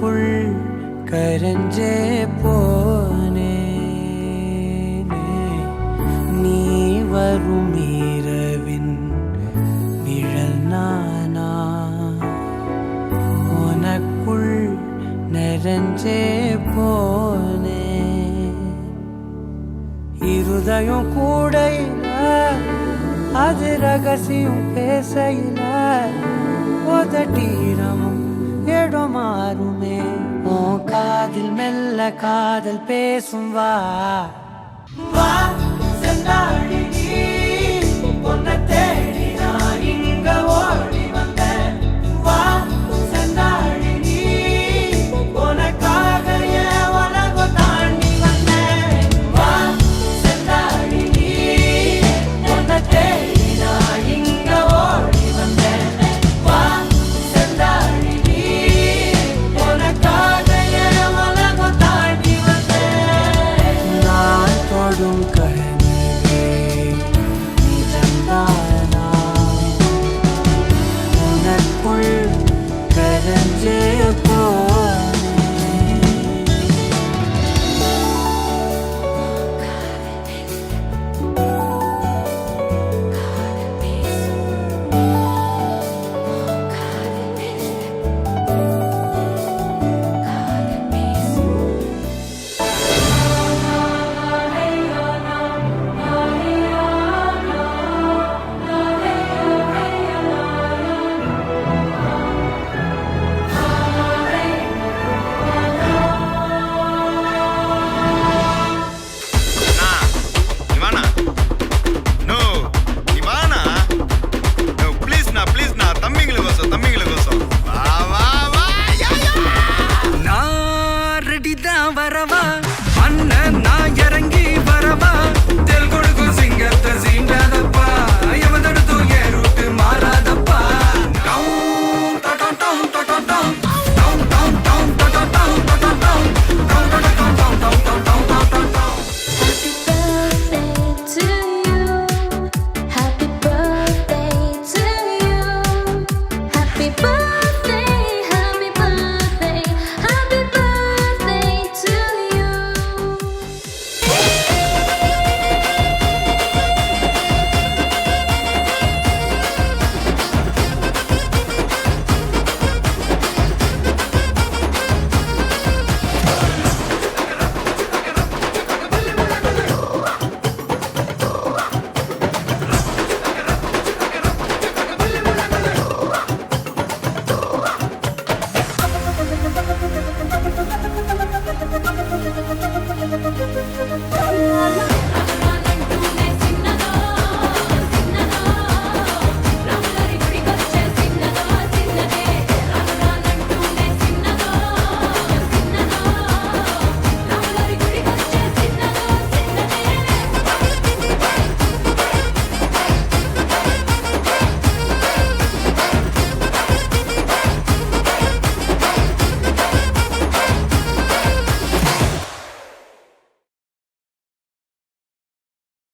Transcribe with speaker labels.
Speaker 1: உனக்குள் கரஞ்சே போனே நீ வரும் இரவின் நிழல் நானா உனக்குள் நிறைஞ்சே போனே இருதயம் கூடையில அது ரகசியம் பேசையில உதட்டீரமும் இடம் மாறுமே உன் காதில் மெல்ல காதல் பேசும் வா வா செந்தாழி நீ உன்னை தேடி நான் இங்க ஓடி வந்தேன் வா செந்தாழி நீ உனக்காக என் உலகம் தாண்டி வந்தேன் வா செந்தாழி நீ உன்னை தேடி நான் இங்க ஓடி வந்தேன் வா செந்தாழி நீ உனக்காக என் உலகம் தாண்டி வந்தேன் நான் தொடும் கனவே நிஜம்தானா உனக்குள் கரஞ்சே